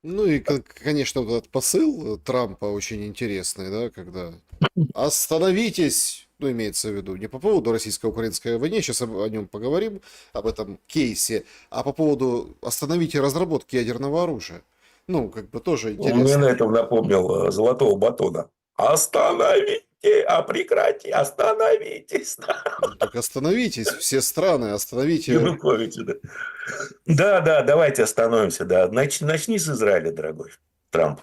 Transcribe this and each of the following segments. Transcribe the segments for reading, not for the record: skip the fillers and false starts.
Ну и, конечно, вот этот посыл Трампа очень интересный, да, когда остановитесь, ну, имеется в виду не по поводу российско-украинской войны, сейчас о нем поговорим, об этом кейсе, а по поводу остановите разработки ядерного оружия. Ну, как бы тоже Он мне на интересно. этом напомнил Золотого батона. Остановите, прекрати, остановитесь. Ну, так остановитесь, все страны, остановите. Януковича, да. Да, да, давайте остановимся, да. Начни с Израиля, дорогой Трамп.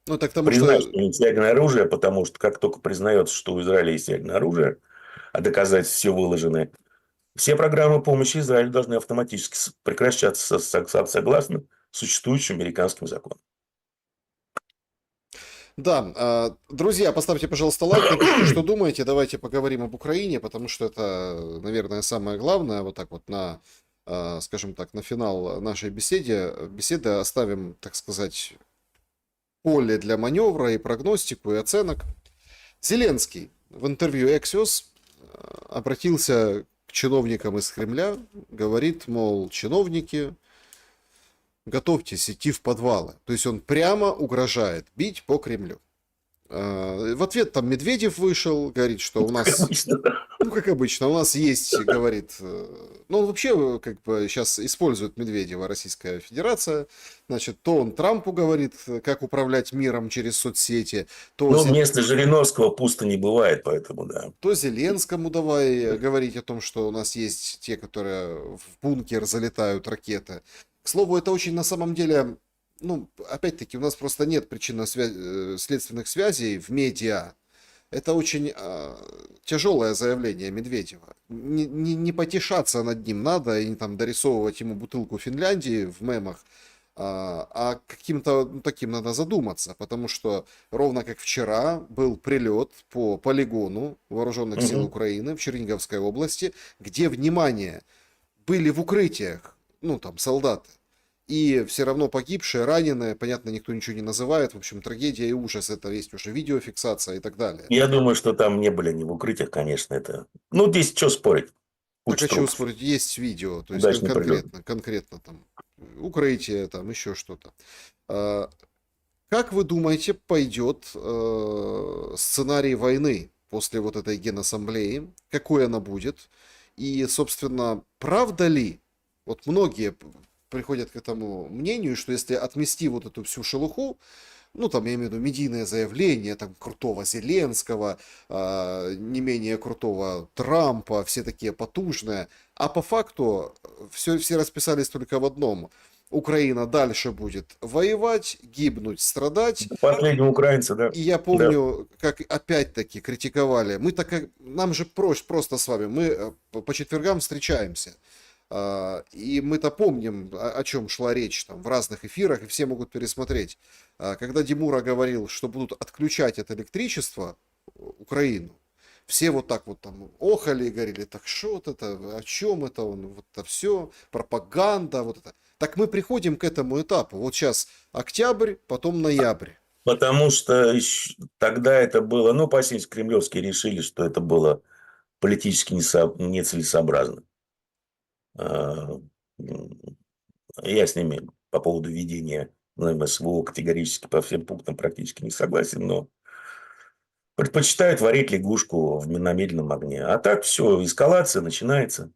Ну, так потому Признай, что, что есть ядерное оружие, потому что как только признается, что у Израиля есть ядерное оружие, а доказательства все выложены, все программы помощи Израилю должны автоматически прекращаться согласно существующим американским законам. да, друзья, поставьте, пожалуйста, лайк, напишите, что думаете, давайте поговорим об Украине, потому что это, наверное, самое главное, вот так вот на, скажем так, на финал нашей беседы оставим, так сказать, поле для маневра и прогностику, и оценок. Зеленский в интервью Axios обратился к чиновникам из Кремля, говорит, мол, чиновники, готовьтесь идти в подвалы. То есть он прямо угрожает бить по Кремлю. В ответ там Медведев вышел, говорит, что у Как нас, обычно, да. ну, как обычно, у нас есть, говорит, ну, он вообще, как бы, сейчас использует Медведева Российская Федерация, значит, то он Трампу говорит, как управлять миром через соцсети, то, Ну, вместо Жириновского пусто не бывает, поэтому да. то Зеленскому давай говорить о том, что у нас есть те, которые в бункер залетают ракеты. К слову, это очень на самом деле, ну, опять-таки, у нас просто нет причинно-следственных связей в медиа. Это очень тяжелое заявление Медведева. Не потешаться над ним надо и там дорисовывать ему бутылку Финляндии в мемах, каким-то ну, таким надо задуматься, потому что ровно как вчера был прилет по полигону вооруженных сил Мгм. Украины в Черниговской области, где, внимание, были в укрытиях, ну там солдаты, и все равно погибшие, раненые, понятно, никто ничего не называет, в общем, трагедия и ужас, это есть уже видеофиксация и так далее. Я думаю, что там не были они в укрытиях, конечно, это. Ну, здесь что спорить? Так Куча а что трупов. спорить, есть видео, то есть Удачный прилет. конкретно там укрытие, там еще что-то. А, Как вы думаете, пойдет сценарий войны после вот этой генассамблеи? Какой она будет? И, собственно, правда ли, вот многие приходят к этому мнению, что если отмести вот эту всю шелуху, ну, там, я имею в виду медийное заявление, там, крутого Зеленского, не менее крутого Трампа, все такие потужные, а по факту все расписались только в одном. Украина дальше будет воевать, гибнуть, страдать. Последнего украинца, да. И я Да. помню, как опять-таки критиковали. Мы так как нам же проще просто с вами. Мы по четвергам встречаемся. И мы-то помним, о чем шла речь там в разных эфирах, и все могут пересмотреть. Когда Димура говорил, что будут отключать от электричества Украину, все вот так вот там охали и говорили, так что вот это, о чем это он, вот это все, пропаганда, вот это. Так мы приходим к этому этапу. Вот сейчас октябрь, потом ноябрь. Потому что тогда это было, ну, пассивно кремлевские решили, что это было политически нецелесообразно. А, Я с ними по поводу ведения СВО категорически по всем пунктам практически не согласен, но предпочитают варить лягушку на медленном огне. А так все, эскалация начинается.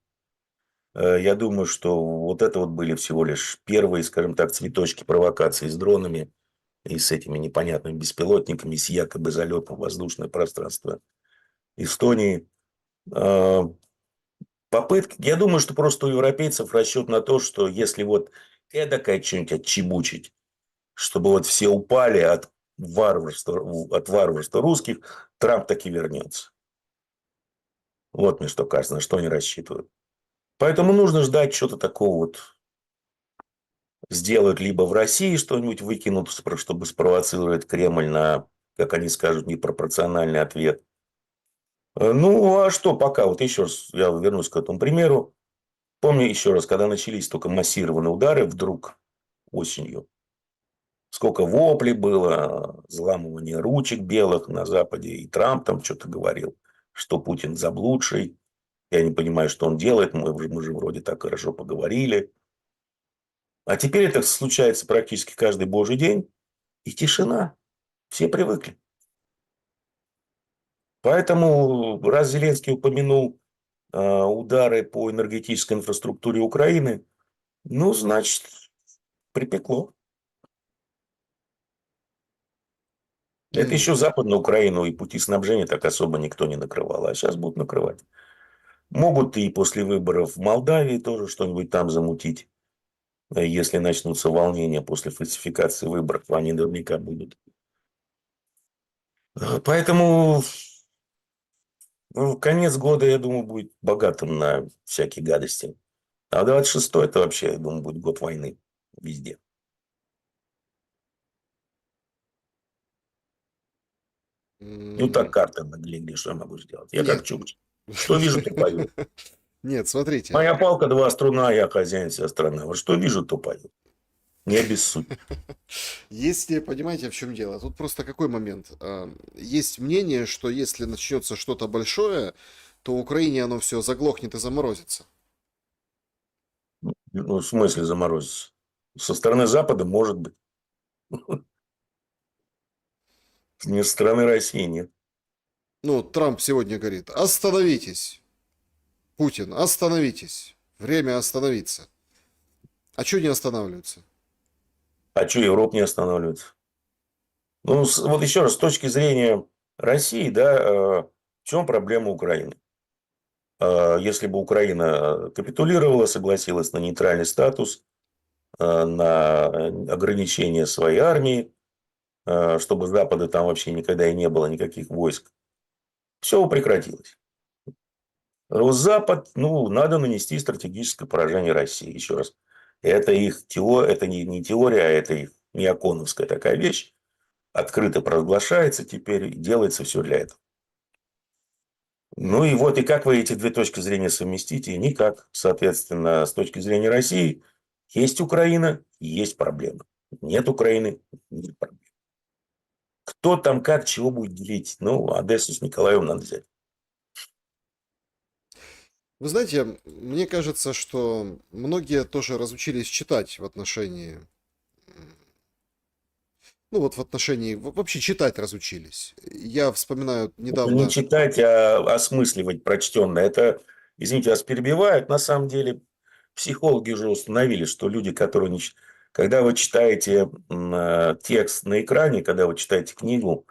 Я думаю, что вот это вот были всего лишь первые, скажем так, цветочки провокации с дронами и с этими непонятными беспилотниками, с якобы залетом в воздушное пространство Эстонии. Э, Попытки, я думаю, что просто у европейцев расчет на то, что если вот эдакое что-нибудь отчебучить, чтобы вот все упали от варварства русских, Трамп таки вернется. Вот мне что кажется, на что они рассчитывают. Поэтому нужно ждать что-то такого вот сделают либо в России что-нибудь выкинут, чтобы спровоцировать Кремль на, как они скажут, непропорциональный ответ. Ну, а что пока? Вот еще раз я вернусь к этому примеру. Помню еще раз, когда начались только массированные удары вдруг осенью. Сколько воплей было, взламывание ручек белых на Западе. И Трамп там что-то говорил, что Путин заблудший. Я не понимаю, что он делает. Мы же вроде так хорошо поговорили. А теперь это случается практически каждый божий день, и тишина. Все привыкли. Поэтому, раз Зеленский упомянул удары по энергетической инфраструктуре Украины, ну, значит, припекло. Это М, еще Западную Украину и пути снабжения так особо никто не накрывал, а сейчас будут накрывать. Могут и после выборов в Молдавии тоже что-нибудь там замутить. Если начнутся волнения после фальсификации выборов, они наверняка будут. Поэтому конец года, я думаю, будет богатым на всякие гадости. А 26-й это вообще, я думаю, будет год войны везде. Ну, так м, карты наглядели, что я могу сделать. Я как Нет. Чукча. Что вижу, то пою. Нет, смотрите. Моя палка, два струна, я хозяин, вся страна. Вот что вижу, то пою. Не обессудь. Если, понимаете, в чем дело? Тут просто какой момент? Есть мнение, что если начнется что-то большое, то в Украине оно все заглохнет и заморозится. Ну, в смысле заморозиться? Со стороны Запада может быть. Не со стороны России нет. Ну, Трамп сегодня говорит, остановитесь, Путин, остановитесь, время остановиться. А что не останавливаются? А что Европа не останавливается? Ну, вот еще раз, с точки зрения России, да, в чем проблема Украины? Если бы Украина капитулировала, согласилась на нейтральный статус, на ограничение своей армии, чтобы Запада там вообще никогда и не было никаких войск, все бы прекратилось. Запад, ну, надо нанести стратегическое поражение России. Еще раз. Это их теория, это не теория, а это их неоконовская такая вещь. Открыто провозглашается теперь, делается все для этого. Ну и вот, и как вы эти две точки зрения совместите? Никак. Соответственно, с точки зрения России, есть Украина, есть проблема. Нет Украины, нет проблем. Кто там как, чего будет делить? Ну, Одессу с Николаевым надо взять. Вы знаете, мне кажется, что многие тоже разучились читать в отношении, ну вот в отношении, вообще читать разучились. Я вспоминаю Это не недавно, читать, а осмысливать прочтенное. Это, извините, вас перебивают. На самом деле, психологи уже установили, что люди, которые не... Когда вы читаете текст на экране, когда вы читаете книгу,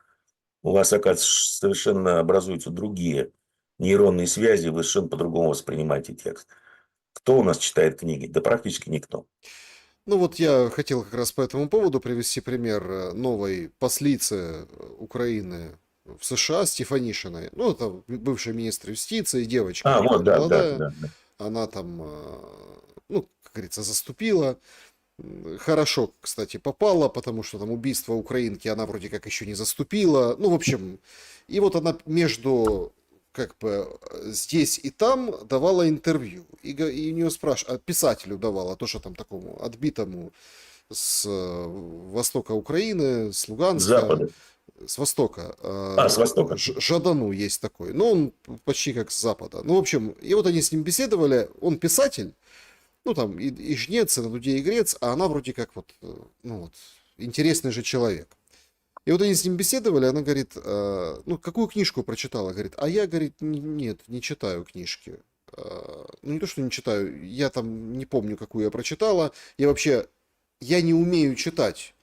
у вас, оказывается, совершенно образуются другие нейронные связи, вы совершенно по-другому воспринимаете текст. Кто у нас читает книги? Да практически никто. ну вот я хотел как раз по этому поводу привести пример новой послицы Украины в США Стефанишиной. Ну, это бывший министр юстиции, девочка такая Вот, да, да, молодая. да, да. Она там, ну, как говорится, заступила. Хорошо, кстати, попала, потому что там убийство украинки она вроде как еще не заступила. Ну, в общем, и вот она между как бы здесь и там давала интервью. И у нее спрашивают, писателю давала, тоже там такому отбитому с востока Украины, с С Луганска, Запада. с востока. С Востока. Жадану есть такой. Ну, он почти как с запада. Ну, в общем, и вот они с ним беседовали. Он писатель, ну, там, и жнец, и на дуде и грец, а она вроде как вот, ну, вот, интересный же человек. И вот они с ним беседовали, она говорит, ну, какую книжку прочитала? Говорит, а я, говорит, нет, не читаю книжки. Ну, не то, что не читаю, я там не помню, какую я прочитала. Я вообще, я не умею читать.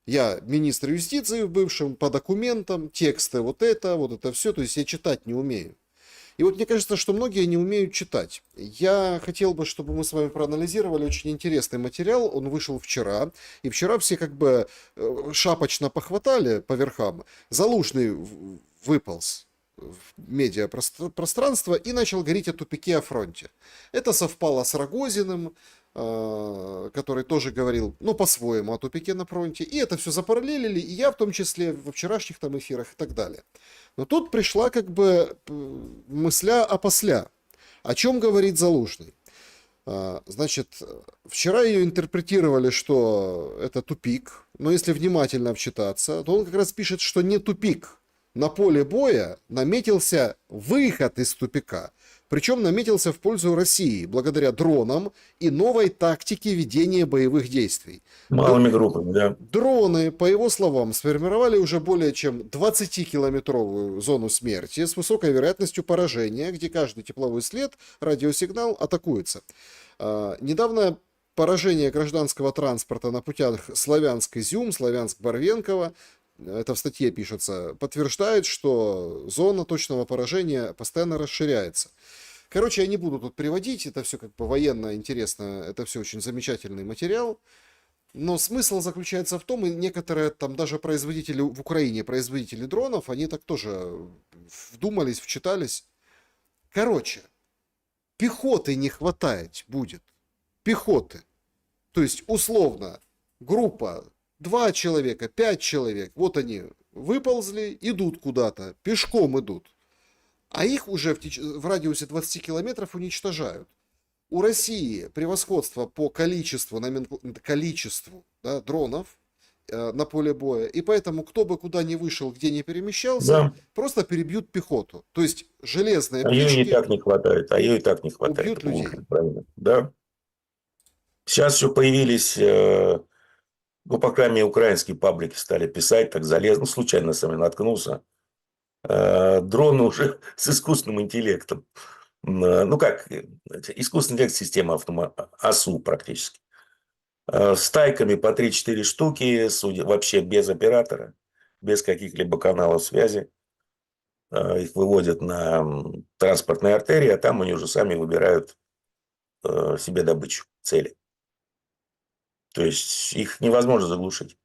Я министр юстиции в бывшем, по документам, тексты, вот это все, то есть я читать не умею. И вот мне кажется, что многие не умеют читать. Я хотел бы, чтобы мы с вами проанализировали очень интересный материал. Он вышел вчера. И вчера все как бы шапочно похватали по верхам. Залужный выполз в медиапространство и начал говорить о тупике о фронте. Это совпало с Рогозиным, который тоже говорил, ну, по-своему о тупике на фронте. И это все запараллелили, и я в том числе во вчерашних там эфирах и так далее. Но тут пришла как бы мысля опосля. О чем говорит Залужный? Значит, вчера ее интерпретировали, что это тупик, но если внимательно вчитаться, то он как раз пишет, что не тупик, на поле боя наметился выход из тупика. Причем наметился в пользу России, благодаря дронам и новой тактике ведения боевых действий. Малыми группами, да. Дроны, по его словам, сформировали уже более чем 20-километровую зону смерти с высокой вероятностью поражения, где каждый тепловой след, радиосигнал атакуется. Недавно поражение гражданского транспорта на путях Славянск-Изюм, Славянск-Барвенково, это в статье пишется, подтверждает, что зона точного поражения постоянно расширяется. Короче, я не буду тут приводить, это все как бы военно интересно, это все очень замечательный материал. Но смысл заключается в том, и некоторые там даже производители в Украине, производители дронов, они так тоже вдумались, вчитались. Короче, пехоты не хватает будет. Пехоты. То есть, условно, группа 2 человека, 5 человек, вот они выползли, идут куда-то, пешком идут. А их уже в радиусе 20 километров уничтожают. У России превосходство по количеству, количеству, да, дронов на поле боя. И поэтому, кто бы куда ни вышел, где не перемещался, Да. просто перебьют пехоту. То есть железные А ее и птички так не хватает. А ее и так не хватает. убьют людей. Правильно. Да. Сейчас еще появились, ну, по крайней мере, украинские паблики стали писать, так залез, ну, случайно сам наткнулся. Дроны уже с искусственным интеллектом. Ну, как, искусственный интеллект система АСУ практически. Стайками по 3-4 штуки, вообще без оператора, без каких-либо каналов связи. Их выводят на транспортные артерии, а там они уже сами выбирают себе добычу, цели. То есть их невозможно заглушить.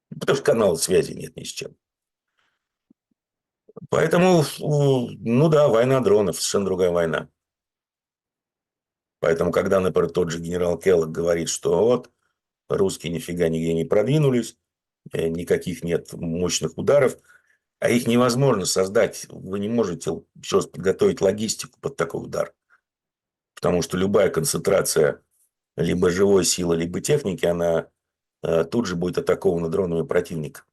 Потому что канала связи нет ни с чем. Поэтому, ну да, война дронов, совершенно другая война. Поэтому, когда, например, тот же генерал Келлог говорит, что вот русские нифига нигде не продвинулись, никаких нет мощных ударов, а их невозможно создать. Вы не можете еще раз подготовить логистику под такой удар. Потому что любая концентрация либо живой силы, либо техники, она тут же будет атакована дронами противника.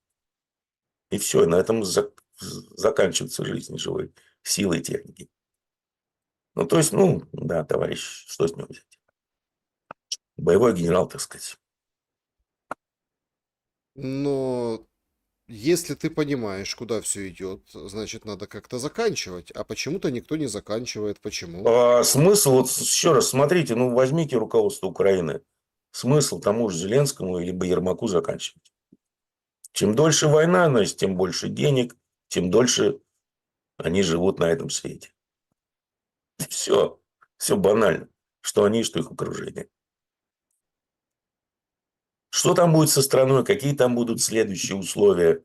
И все, на этом заканчивается жизнь живой силы и техники. Ну, то есть, ну, да, товарищ, что с него взять? Боевой генерал, так сказать. Но если ты понимаешь, куда все идет, значит, надо как-то заканчивать. А почему-то никто не заканчивает. Почему? Смысл, вот еще раз, смотрите, ну, возьмите руководство Украины. Смысл тому же Зеленскому либо Ермаку заканчивать. Чем дольше война, значит, тем больше денег, тем дольше они живут на этом свете. Все. Все банально. Что они, что их окружение. Что там будет со страной, какие там будут следующие условия,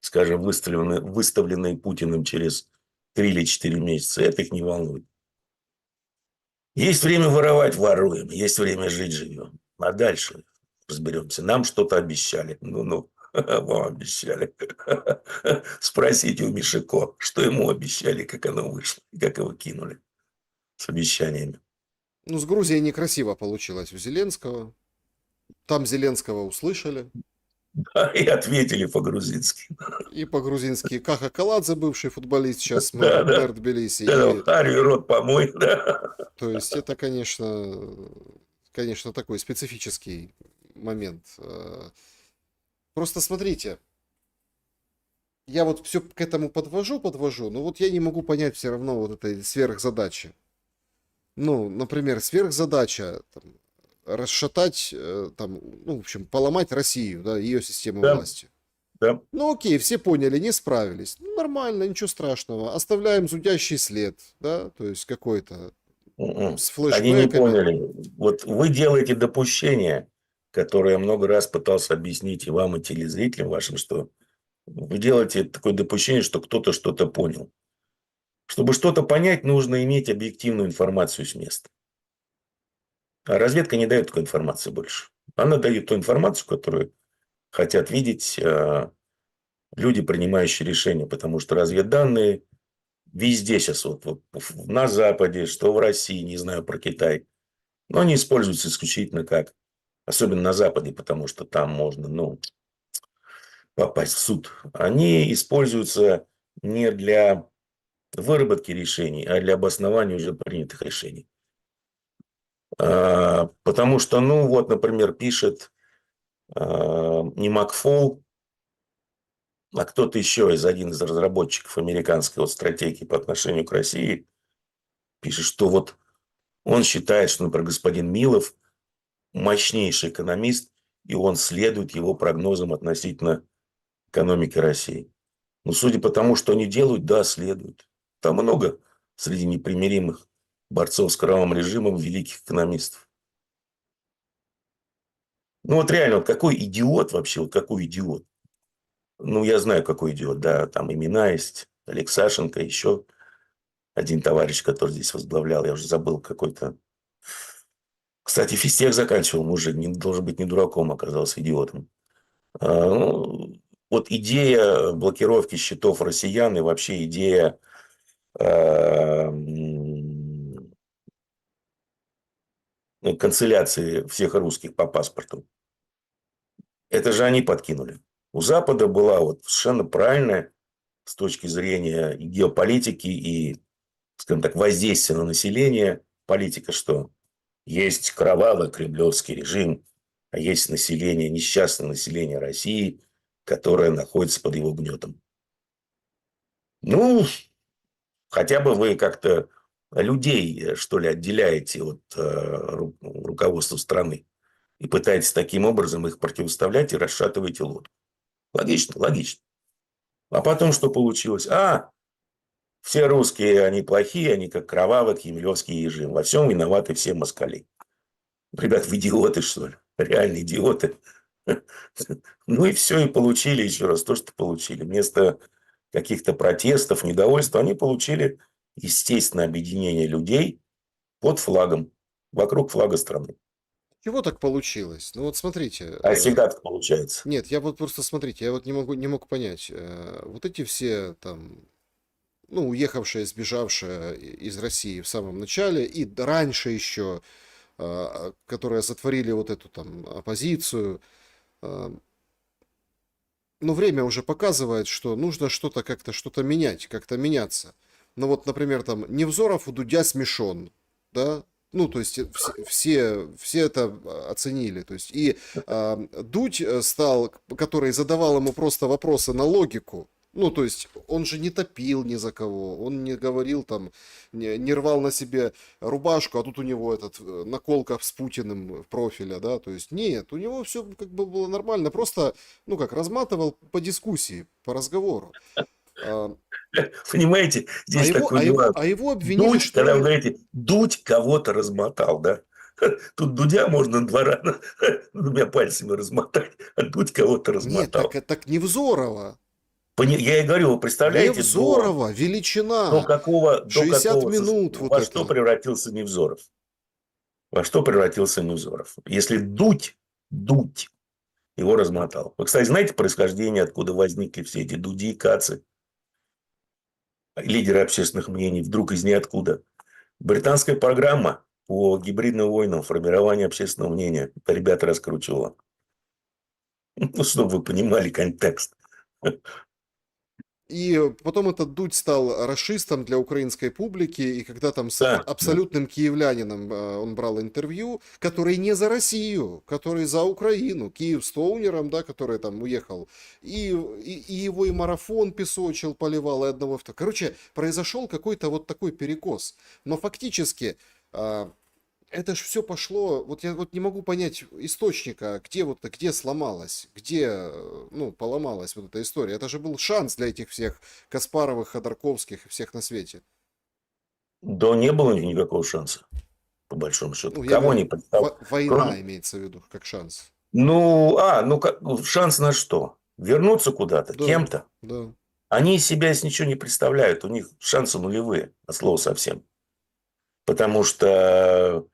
скажем, выставленные Путиным через 3 или 4 месяца, это их не волнует. Есть время воровать – воруем, есть время жить – живем. А дальше разберемся. Нам что-то обещали. Ну-ну, вам обещали. Спросите у Мишико, что ему обещали, как оно вышло, как его кинули с обещаниями. Ну, с Грузией некрасиво получилось у Зеленского. Там Зеленского услышали. И ответили по-грузински. И по-грузински Каха Каладзе, бывший футболист, сейчас Да, мэр да. Тбилиси. Да, И, Харви рот помой, да. то есть это, конечно, такой специфический момент. Просто смотрите, я вот все к этому подвожу, но вот я не могу понять все равно вот этой сверхзадачи. Ну, например, сверхзадача там, расшатать, там, ну, в общем, поломать Россию, да, ее систему Да, власти. да. Ну окей, все поняли, не справились. Ну, нормально, ничего страшного. Оставляем зудящий след, да, то есть какой-то Мгм. с Они не флешбэками. поняли. Вот вы делаете допущение, которое я много раз пытался объяснить и вам, и телезрителям вашим, что вы делаете такое допущение, что кто-то что-то понял. Чтобы что-то понять, нужно иметь объективную информацию с места. А разведка не дает такой информации больше. Она дает ту информацию, которую хотят видеть люди, принимающие решения. Потому что разведданные везде сейчас, вот на Западе, что в России, не знаю про Китай, но они используются исключительно как, особенно на Западе, потому что там можно, ну, попасть в суд, они используются не для выработки решений, а для обоснования уже принятых решений. Потому что, ну вот, например, пишет не Макфол, а кто-то еще один из разработчиков американской вот стратегии по отношению к России, пишет, что вот он считает, что, например, господин Милов мощнейший экономист, и он следует его прогнозам относительно экономики России. Но судя по тому, что они делают, да, следует. Там много среди непримиримых борцов с кровавым режимом великих экономистов. Ну вот реально, вот какой идиот вообще, вот какой идиот. Ну, я знаю, какой идиот, да, там имена есть. Олег Сашенко, еще один товарищ, который здесь возглавлял, я уже забыл какой-то. Кстати, физтех заканчивал мужик, не, должен быть не дураком, оказался идиотом. Ну, вот идея блокировки счетов россиян и вообще идея канцеляции всех русских по паспорту. Это же они подкинули. У Запада была вот совершенно правильная с точки зрения и геополитики, и, скажем так, воздействия на население политика, что есть кровавый кремлевский режим, а есть население, несчастное население России, которое находится под его гнетом. Ну, хотя бы вы как-то людей, что ли, отделяете от руководства страны и пытаетесь таким образом их противоставлять и расшатываете лодку. Логично, логично. А потом что получилось? Все русские, они плохие, они как кровавый кремлевский режим. Во всем виноваты все москали. Ребят, вы идиоты, что ли? Реально идиоты. Ну и все, и получили еще раз то, что получили. Вместо каких-то протестов, недовольства, они получили естественное объединение людей под флагом, вокруг флага страны. Чего так получилось? Ну вот смотрите, А всегда так получается. нет, я вот просто смотрите, я вот не мог понять, вот эти все там, ну, уехавшие, сбежавшие из России в самом начале и раньше еще, которые сотворили вот эту там оппозицию, а, ну, время уже показывает, что нужно что-то как-то, что-то менять, как-то меняться. Ну вот, например, там Невзоров у Дудя смешон, да? Ну, то есть все это оценили. То есть и Дудь стал, который задавал ему просто вопросы на логику. Ну, то есть он же не топил ни за кого, он не говорил там, не рвал на себе рубашку, а тут у него этот наколка с Путиным профиля, да, то есть нет, у него все как бы было нормально, просто, ну как, разматывал по дискуссии, по разговору. А, Понимаете, здесь такой нюанс. а его обвинили, Дудь, что когда вы он... говорите, Дудь кого-то размотал, да? Тут Дудя можно двумя пальцами размотать, а Дудь кого-то Нет, размотал. так Невзорова. Я и говорю, вы представляете, Невзорова, до величина. какого, до 60 какого, минут вот во что это. превратился Невзоров? Во что превратился Невзоров? Если Дудь его размотал. Вы, кстати, знаете происхождение, откуда возникли все эти Дуди и Кацы, лидеры общественных мнений, вдруг из ниоткуда? Британская программа по гибридным войнам, формированию общественного мнения. Это ребята раскручивала. Ну, чтобы вы понимали контекст. И потом этот Дудь стал рашистом для украинской публики, и когда там с Да, да. абсолютным киевлянином он брал интервью, который не за Россию, который за Украину, Киев с Тоунером, да, который там уехал, и его и марафон песочил, поливал, и одного и второго. Короче, произошел какой-то вот такой перекос. Но фактически это ж все пошло, вот я вот не могу понять источника, где вот, где сломалось, где, ну, поломалась вот эта история. Это же был шанс для этих всех Каспаровых, Ходорковских и всех на свете. Да не было никакого шанса, по большому счету. Ну, я Кого имею в не виду, представил? война имеется в виду, как шанс. Шанс на что? Вернуться куда-то, Да, кем-то. да. Они из себя ничего не представляют. У них шансы нулевые, от слова совсем. Потому что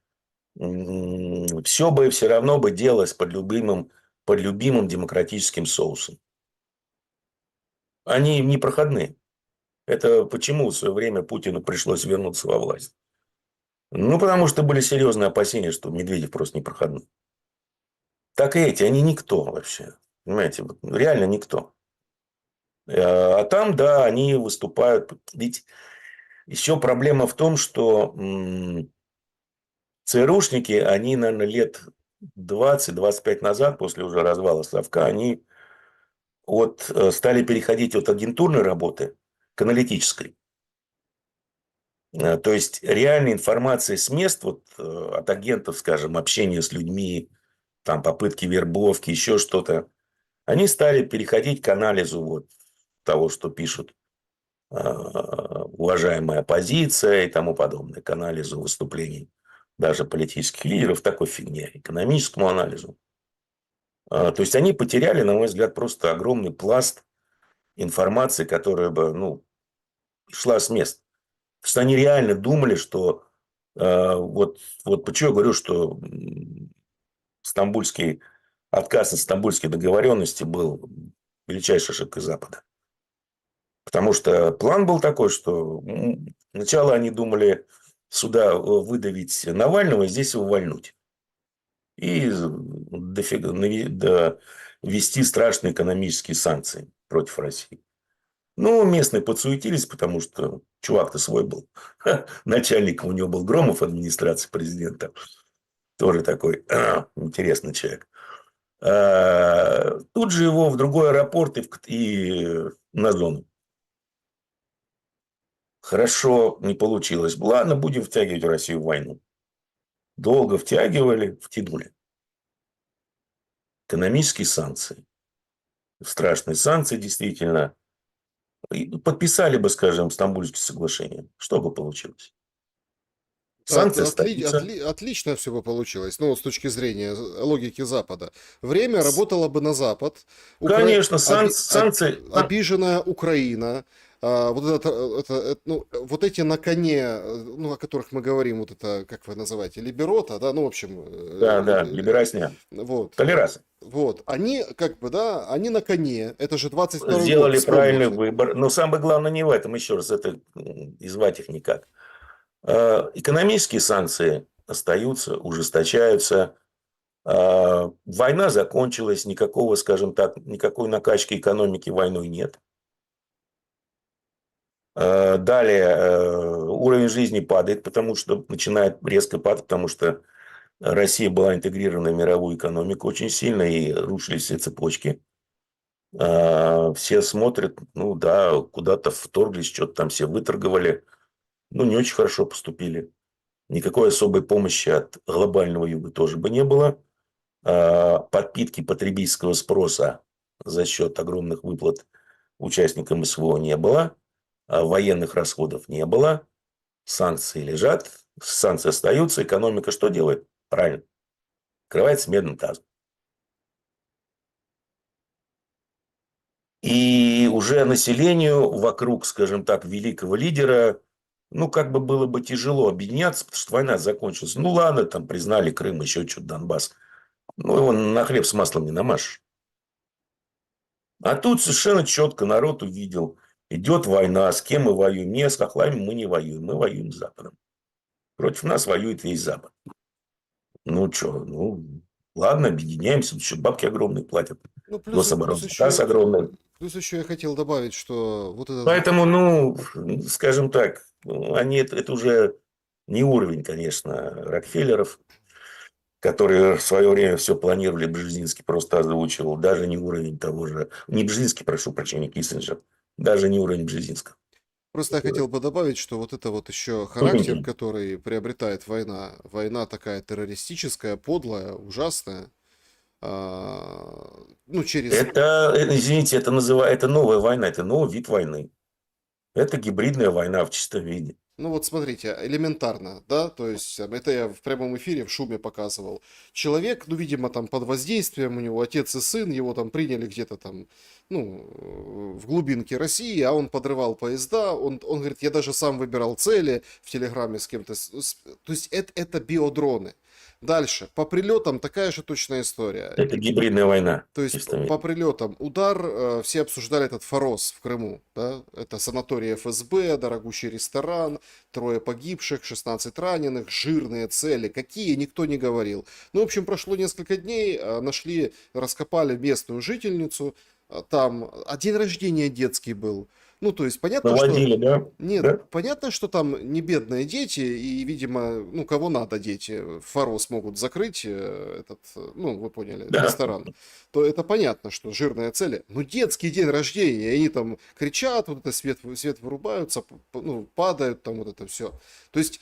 все равно бы делалось под любимым демократическим соусом. Они непроходные. Это почему в свое время Путину пришлось вернуться во власть? Ну, потому что были серьезные опасения, что Медведев просто непроходной. Так и эти, они никто вообще. Понимаете, вот реально никто. А там, да, они выступают. Ведь еще проблема в том, что ЦРУшники, они, наверное, лет 20-25 назад, после уже развала Совка, они стали переходить от агентурной работы к аналитической. То есть реальная информация с мест, от агентов, скажем, общения с людьми, там попытки вербовки, еще что-то, они стали переходить к анализу того, что пишут уважаемая оппозиция и тому подобное, к анализу выступлений даже политических лидеров, такой фигне, экономическому анализу. То есть они потеряли, на мой взгляд, просто огромный пласт информации, которая бы, шла с мест. Потому что они реально думали, что почему я говорю, что стамбульский отказ от стамбульской договоренности был величайшей ошибкой Запада. Потому что план был такой, что сначала они думали сюда выдавить Навального, здесь его вольнуть. И ввести страшные экономические санкции против России. Ну, местные подсуетились, потому что чувак-то свой был. Начальником у него был Громов, администрации президента. Тоже такой интересный человек. Тут же его в другой аэропорт и на зону. Хорошо, не получилось. Ладно, будем втягивать Россию в войну. Долго втягивали, втянули. Экономические санкции. Страшные санкции, действительно. И подписали бы, скажем, Стамбульские соглашения. Что бы получилось? Да, Санкции остаются. отлично все бы получилось, ну, с точки зрения логики Запада. Время работало бы на Запад, Конечно, санкции. обиженная Украина, вот эти на коне, ну, о которых мы говорим, вот это, как вы называете, либерота, да, ну, в общем, Да, либерасня. вот, Толерация. вот, они, как бы, да, они на коне, это же 22-й год, Сделали правильный вспомните. выбор. Но самое главное не в этом, еще раз, это и звать их никак. Экономические санкции остаются, ужесточаются. Война закончилась, никакого, скажем так, никакой накачки экономики войной нет. Далее уровень жизни падает, потому что начинает резко падать, потому что Россия была интегрирована в мировую экономику очень сильно, и рушились все цепочки. Все смотрят, ну да, куда-то вторглись, что-то там все выторговали. Ну, не очень хорошо поступили. Никакой особой помощи от глобального юга тоже бы не было. Подпитки потребительского спроса за счет огромных выплат участникам СВО не было. Военных расходов не было. Санкции лежат. Санкции остаются. Экономика что делает? Правильно. Открывается медным тазом. И уже населению вокруг, скажем так, великого лидера, ну, как бы было бы тяжело объединяться, потому что война закончилась. Ну, ладно, там признали Крым, еще что-то, Донбасс. Ну, его на хлеб с маслом не намажешь. А тут совершенно четко народ увидел. Идет война, с кем мы воюем? Не с хохлами мы не воюем, мы воюем с Западом. Против нас воюет весь Запад. Ну, что, ладно, объединяемся, еще бабки огромные платят. Ну, Гособоронзаказ огромный. плюс еще я хотел добавить, что вот этот вот. Поэтому, скажем так, они это уже не уровень, конечно, Рокфеллеров, которые в свое время все планировали, Бжезинский просто озвучивал, даже не уровень того же, не Бжезинский, прошу прощения, Киссинджер, даже не уровень Бжезинского. Просто я хотел бы добавить, что вот это вот еще характер, который приобретает война. Война такая террористическая, подлая, ужасная. Ну, через... Это, извините, это новая война, это новый вид войны. Это гибридная война в чистом виде. Ну вот смотрите, элементарно, да, то есть это я в прямом эфире в шуме показывал. Человек, ну, видимо, там под воздействием, у него отец и сын, его там приняли где-то там, ну, в глубинке России, а он подрывал поезда, он говорит, я даже сам выбирал цели в Телеграме с кем-то, то есть это биодроны. Дальше, по прилетам такая же точная история. Это гибридная война. То есть по прилетам удар, все обсуждали этот Форос в Крыму, да? Это санаторий ФСБ, дорогущий ресторан, 3 погибших, 16 раненых, жирные цели, какие, никто не говорил. Ну, в общем, прошло несколько дней, нашли, раскопали местную жительницу, там, день рождения детский был. Ну, то есть, понятно, что... Наводили, да? Нет, Да? понятно, что там не бедные дети, и, видимо, ну, кого надо дети, Форос могут закрыть, ну, вы поняли, Да. ресторан, то это понятно, что жирные цели. Но детский день рождения, и они там кричат, вот это свет вырубаются, ну, падают, там вот это все. То есть,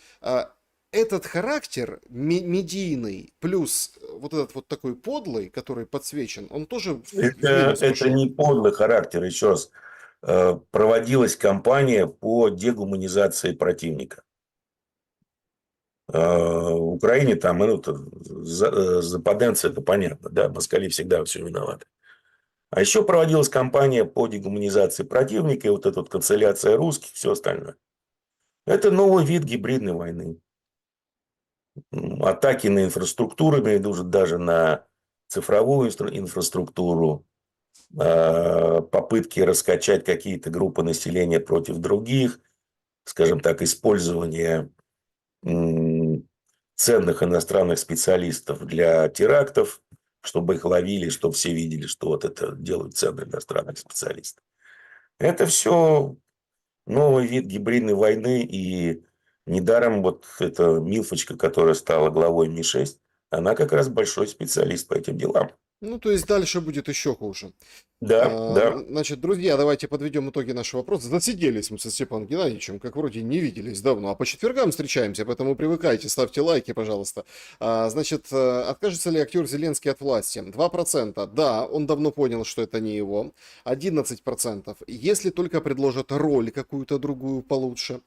этот характер медийный, плюс вот этот вот такой подлый, который подсвечен, он тоже в минус Это пошел. не подлый характер, еще раз. Проводилась кампания по дегуманизации противника. В Украине там, ну, западенцы, это понятно, да, москали всегда все виноваты. А еще проводилась кампания по дегуманизации противника, и вот эта вот канцеляция русских, все остальное. Это новый вид гибридной войны. Атаки на инфраструктуру, имею в виду даже на цифровую инфраструктуру, попытки раскачать какие-то группы населения против других, скажем так, использование ценных иностранных специалистов для терактов, чтобы их ловили, чтобы все видели, что вот это делают ценные иностранные специалисты. Это все новый вид гибридной войны, и недаром вот эта Милфочка, которая стала главой Ми-6, она как раз большой специалист по этим делам. Ну, то есть дальше будет еще хуже. Да, да. Значит, друзья, давайте подведем итоги нашего вопроса. Засиделись мы со Степаном Геннадьевичем, как вроде не виделись давно, а по четвергам встречаемся, поэтому привыкайте, ставьте лайки, пожалуйста. Значит, откажется ли актер Зеленский от власти? 2%. Да, он давно понял, что это не его. 11%. Если только предложат роль какую-то другую получше.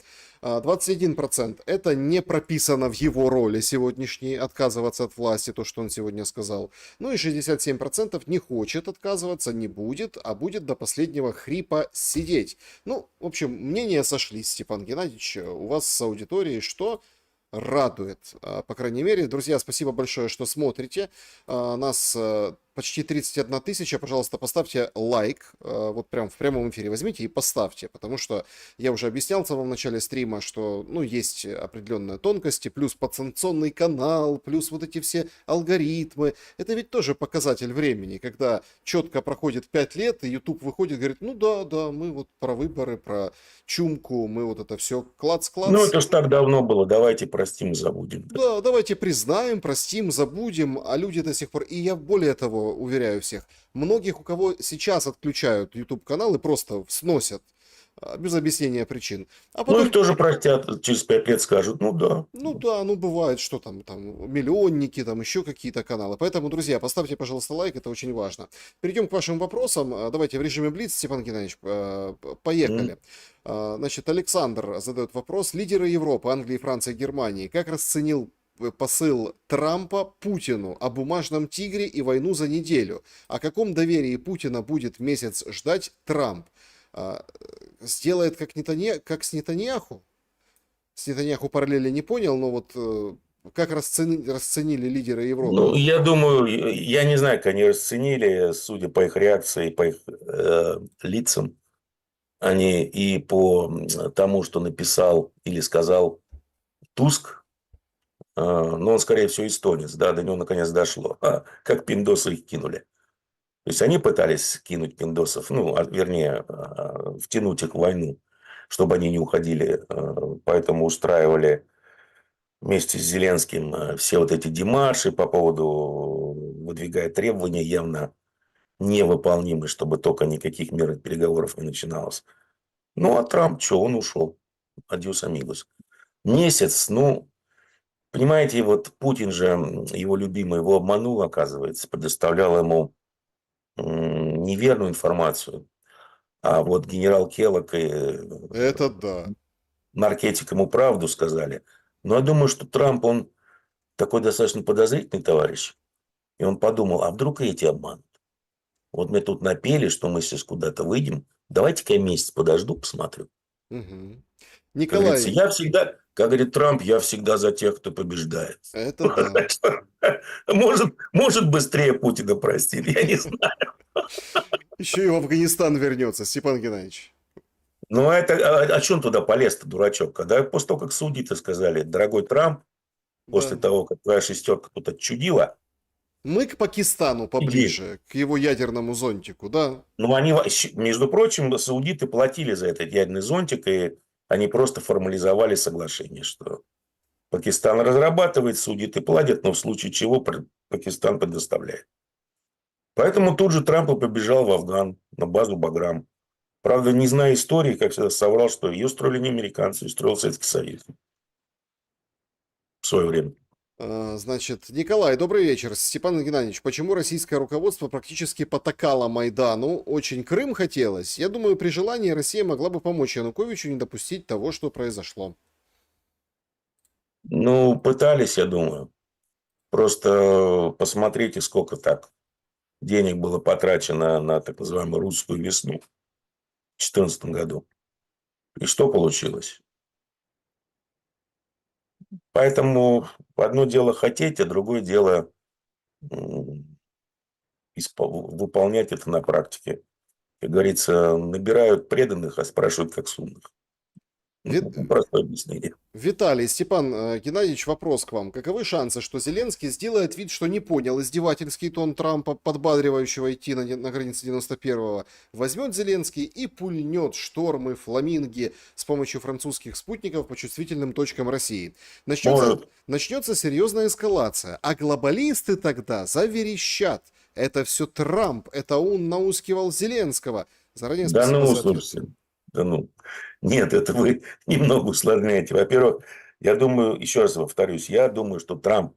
21%. Это не прописано в его роли сегодняшней, отказываться от власти, то, что он сегодня сказал. Ну и 67% не хочет отказываться, не будет, а будет до последнего хрипа сидеть. Ну, в общем, мнения сошлись, Степан Геннадьевич. У вас с аудиторией что радует? По крайней мере, друзья, спасибо большое, что смотрите. Нас почти 31 тысяча. Пожалуйста, поставьте лайк. Вот прям в прямом эфире возьмите и поставьте. Потому что я уже объяснял в самом начале стрима, что, ну, есть определенные тонкости. Плюс подсанкционный канал, плюс вот эти все алгоритмы. Это ведь тоже показатель времени. Когда четко проходит 5 лет, и YouTube выходит, говорит, ну да, да, мы вот про выборы, про чумку, мы вот это все Ну, клац-клац. это ж так давно было, давайте простим и забудем. Да, давайте признаем, простим, забудем, а люди до сих пор... И я более того уверяю всех, многих, у кого сейчас отключают YouTube-каналы, просто сносят, без объяснения причин. А Ну, их потом, тоже простят, через 5 лет скажут, ну да. ну да, ну бывает, что там миллионники, там еще какие-то каналы. Поэтому, друзья, поставьте, пожалуйста, лайк, это очень важно. Перейдем к вашим вопросам. Давайте в режиме Блиц, Степан Геннадьевич, поехали. Значит, Александр задает вопрос. Лидеры Европы, Англии, Франции, Германии, как расценил посыл Трампа Путину о бумажном тигре и войну за неделю? О каком доверии Путина будет месяц ждать Трамп? Сделает как с Нетаньяху? С Нетаньяху параллели не понял, но вот как расценили лидеры Ну, Европы? я думаю, я не знаю, как они расценили, судя по их реакции, по их лицам, они и по тому, что написал или сказал Туск, но он, скорее всего, эстонец, да, до него наконец дошло, как пиндосы их кинули. То есть, они пытались кинуть пиндосов, ну, вернее, втянуть их в войну, чтобы они не уходили, поэтому устраивали вместе с Зеленским все вот эти демарши по поводу, выдвигая требования явно невыполнимые, чтобы только никаких мирных переговоров не начиналось. Ну, а Трамп, что, он ушел. Адьос, амигос. Месяц, ну, понимаете, вот Путин же, его любимый, его обманул, оказывается, предоставлял ему неверную информацию. А вот генерал Келлок и Это да. наркетик ему правду сказали. Но я думаю, что Трамп, он такой достаточно подозрительный товарищ. И он подумал, а вдруг и эти обманут? Вот мы тут напели, что мы сейчас куда-то выйдем. Давайте-ка я месяц подожду, посмотрю. Мгм. Как говорится, Николай, я всегда, как говорит Трамп, я всегда за тех, кто побеждает. это да. Может быстрее Путина простит, я не знаю. Еще и в Афганистан вернется, Степан Геннадьевич. Но это, о чем туда полез-то, дурачок? Когда после того, как судьи-то сказали, дорогой Трамп, после Да. того, как твоя шестерка тут отчудила, Мы к Пакистану Иди. поближе, к его ядерному зонтику, да. Ну, они, между прочим, саудиты платили за этот ядерный зонтик, и они просто формализовали соглашение, что Пакистан разрабатывает, саудиты платят, но в случае чего Пакистан предоставляет. Поэтому тут же Трамп и побежал в Афган на базу Баграм. Правда, не зная истории, как всегда соврал, что ее строили не американцы, ее строил Советский Союз в свое время. Значит, Николай, добрый вечер. Степан Геннадьевич, почему российское руководство практически потакало Майдану? Очень Крым хотелось. Я думаю, при желании Россия могла бы помочь Януковичу не допустить того, что произошло. Ну, пытались, я думаю. Просто посмотрите, сколько так денег было потрачено на так называемую русскую весну в 2014 году. И что получилось? Поэтому одно дело хотеть, а другое дело выполнять это на практике. Как говорится, набирают преданных, а спрашивают как с умных. Ви- Простое объяснение. Виталий, Степан Геннадьевич, вопрос к вам. Каковы шансы, что Зеленский сделает вид, что не понял издевательский тон Трампа, подбадривающего идти на границе 91-го, возьмет Зеленский и пульнет штормы, фламинги с помощью французских спутников по чувствительным точкам России? Начнется, Может. начнется серьезная эскалация, а глобалисты тогда заверещат. Это все Трамп, это он наускивал Зеленского. Заранее Да спасибо ну, за ответ. слушайте. Да ну. Нет, это вы немного усложняете. Во-первых, я думаю, еще раз повторюсь, я думаю, что Трамп,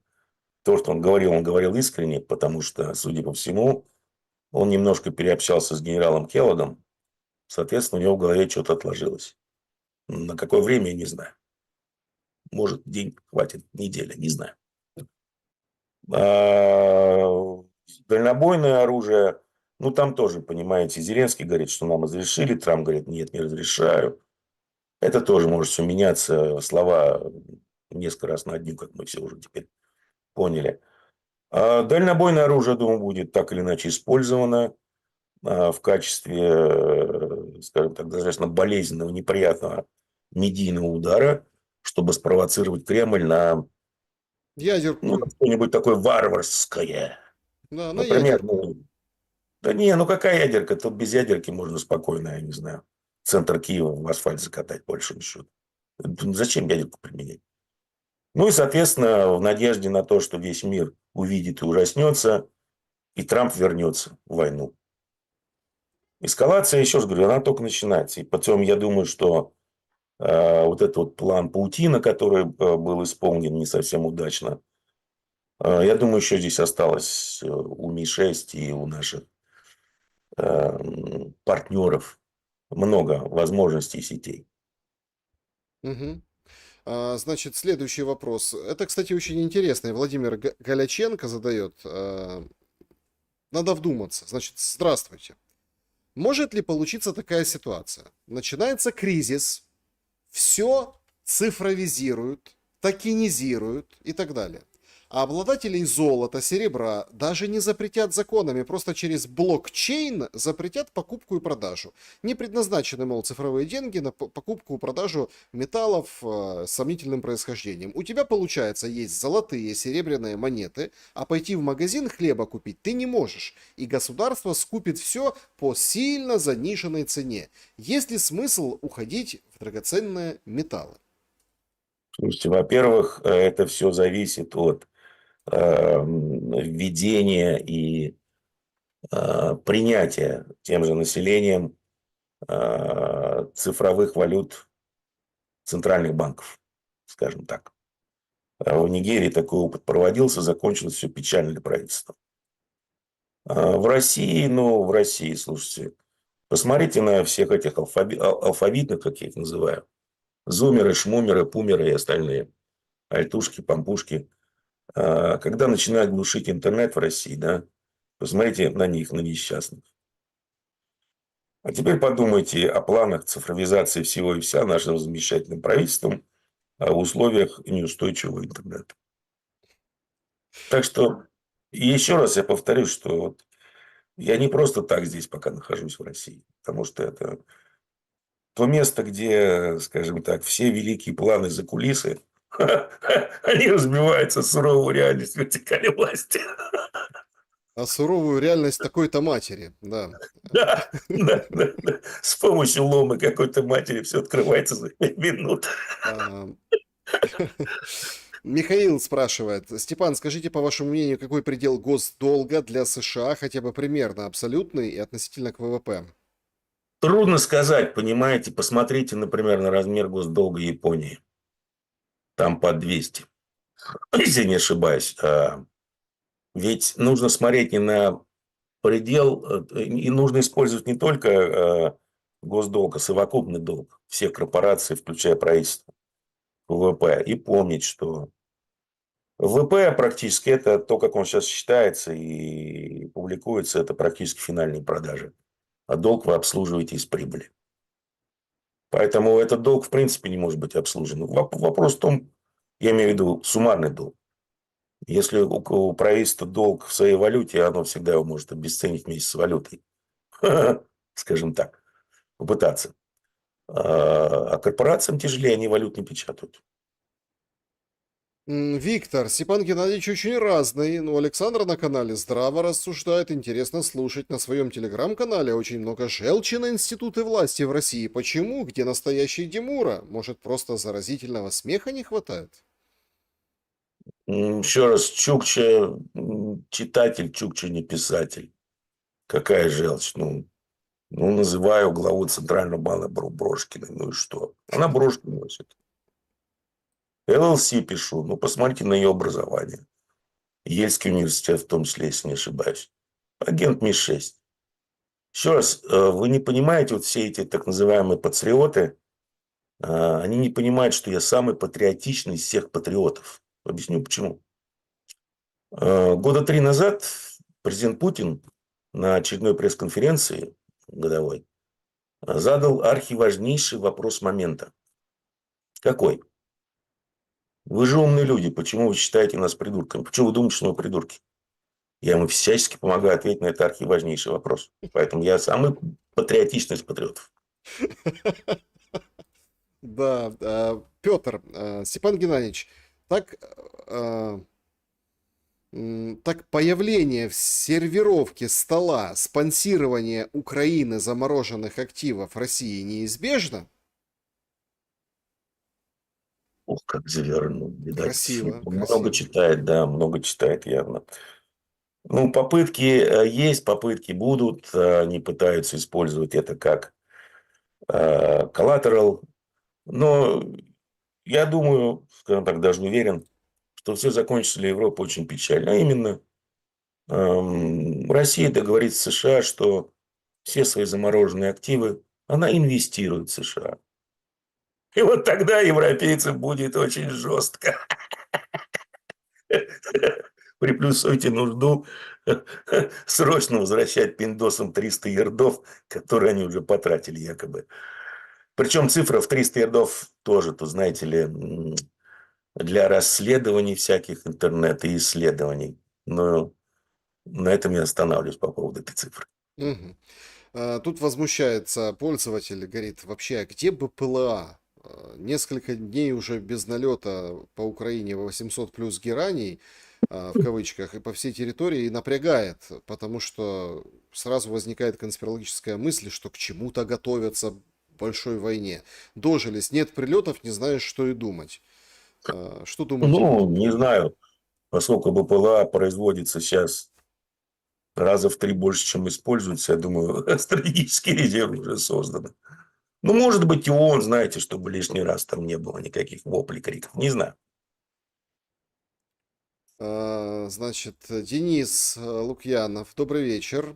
то, что он говорил искренне, потому что, судя по всему, он немножко переобщался с генералом Келлогом, соответственно, у него в голове что-то отложилось. На какое время, я не знаю. Может, день хватит, неделя, не знаю. А дальнобойное оружие, ну, там тоже, понимаете, Зеленский говорит, что нам разрешили, Трамп говорит, нет, не разрешаю. Это тоже может все меняться, слова несколько раз на дню, как мы все уже теперь поняли. А дальнобойное оружие, думаю, будет так или иначе использовано в качестве, скажем так, достаточно болезненного, неприятного медийного удара, чтобы спровоцировать Кремль на, ну, Ядерку, что-нибудь такое варварское. да, на Например, ядерку. ну, да не, ну какая ядерка? Тут без ядерки можно спокойно, я не знаю, центр Киева в асфальт закатать, по большому счету. Зачем ядерку применять? Ну и, соответственно, в надежде на то, что весь мир увидит и ужаснется, и Трамп вернется в войну. Эскалация, еще раз говорю, она только начинается. И потом я думаю, что вот этот вот план Паутина, который был исполнен не совсем удачно, я думаю, еще здесь осталось у Ми-6 и у наших партнеров много возможностей и сетей. Мгм. Значит, следующий вопрос. Это, кстати, очень интересный. Владимир Галяченко задает. Надо вдуматься. Значит, здравствуйте. Может ли получиться такая ситуация? Начинается кризис, все цифровизируют, токенизируют и так далее. А обладателей золота, серебра даже не запретят законами, просто через блокчейн запретят покупку и продажу. Не предназначены, мол, цифровые деньги на покупку и продажу металлов с сомнительным происхождением. У тебя, получается, есть золотые, серебряные монеты, а пойти в магазин хлеба купить ты не можешь. И государство скупит все по сильно заниженной цене. Есть ли смысл уходить в драгоценные металлы? Слушайте, во-первых, это все зависит от введения и принятия тем же населением цифровых валют центральных банков, скажем так. В Нигерии такой опыт проводился, закончилось все печально для правительства. В России, ну, в России, слушайте, посмотрите на всех этих алфавитных, как я их называю, зумеры, шмумеры, пумеры и остальные, альтушки, пампушки. Когда начинают глушить интернет в России, да, посмотрите на них, на несчастных. А теперь подумайте о планах цифровизации всего и вся нашим замечательным правительством в условиях неустойчивого интернета. Так что еще раз я повторюсь, что вот я не просто так здесь пока нахожусь в России, потому что это то место, где, скажем так, все великие планы за кулисы Они разбиваются с суровой реальностью вертикали власти. А суровую реальность такой-то матери, да. Да, да, да, да. С помощью лома какой-то матери все открывается за 5 минут. А, Михаил спрашивает: Степан, скажите, по вашему мнению, какой предел госдолга для США, хотя бы примерно абсолютный и относительно к ВВП? Трудно сказать, понимаете. Посмотрите, например, на размер госдолга Японии. Там по 200. Если не ошибаюсь. Ведь нужно смотреть не на предел, и нужно использовать не только госдолг, а совокупный долг всех корпораций, включая правительство, ВВП. И помнить, что ВВП практически это то, как он сейчас считается и публикуется, это практически финальные продажи. А долг вы обслуживаете из прибыли. Поэтому этот долг в принципе не может быть обслужен. Вопрос в том, я имею в виду суммарный долг. Если у правительства долг в своей валюте, оно всегда его может обесценить вместе с валютой. Скажем так, попытаться. А корпорациям тяжелее, они валют не печатают. Виктор, Степан Геннадьевич очень разный, но Александр на канале здраво рассуждает, интересно слушать. На своем телеграм-канале очень много желчи на институты власти в России. Почему? Где настоящий Демура? Может, просто заразительного смеха не хватает? Еще раз, Чукча читатель, Чукча не писатель. Какая желчь? Ну, называю главу Центрального банка Брошкиной. Ну и что? Она брошки носит. ЛЛС пишу. Ну, посмотрите на ее образование. Ельский университет в том числе, если не ошибаюсь. Агент Ми-6. Еще раз, вы не понимаете, вот все эти так называемые патриоты, они не понимают, что я самый патриотичный из всех патриотов. Объясню почему. Года 3 назад президент Путин на очередной пресс-конференции годовой задал архиважнейший вопрос момента. Какой? Вы же умные люди, почему вы считаете нас придурками? Почему вы думаете, что мы придурки? Я ему всячески помогаю ответить на этот архиважнейший вопрос. Поэтому я самый патриотичный из патриотов. Да, Петр, Степан Геннадьевич, так, так появление в сервировке стола спонсирование Украины замороженных активов России неизбежно? Ух, как завернул, видать. Красиво, Много красиво. читает, да, много читает явно. Ну, попытки есть, попытки будут. Они пытаются использовать это как collateral. Но я думаю, скажем так, даже уверен, что все закончится для Европы очень печально. А именно, Россия договорится с США, что все свои замороженные активы она инвестирует в США. И вот тогда европейцам будет очень жестко. Приплюсуйте нужду срочно возвращать пиндосам 300 ярдов, которые они уже потратили якобы. Причем цифра в 300 ярдов тоже, то знаете ли, для расследований всяких интернета и исследований. Но на этом я останавливаюсь по поводу этой цифры. Мгм. Тут возмущается пользователь, говорит, вообще, а где БПЛА? Несколько дней уже без налета по Украине 800 плюс гераний, в кавычках, и по всей территории и напрягает, потому что сразу возникает конспирологическая мысль, что к чему-то готовятся большой войне. Дожились, нет прилетов, не знаешь, что и думать. Что думаете по Ну, этому не поводу? знаю, поскольку БПЛА производится сейчас раза в 3 больше, чем используется, я думаю, стратегический резерв уже создан. Ну, может быть, и он, знаете, чтобы лишний раз там не было никаких воплей, криков. Не знаю. Значит, Денис Лукьянов, добрый вечер.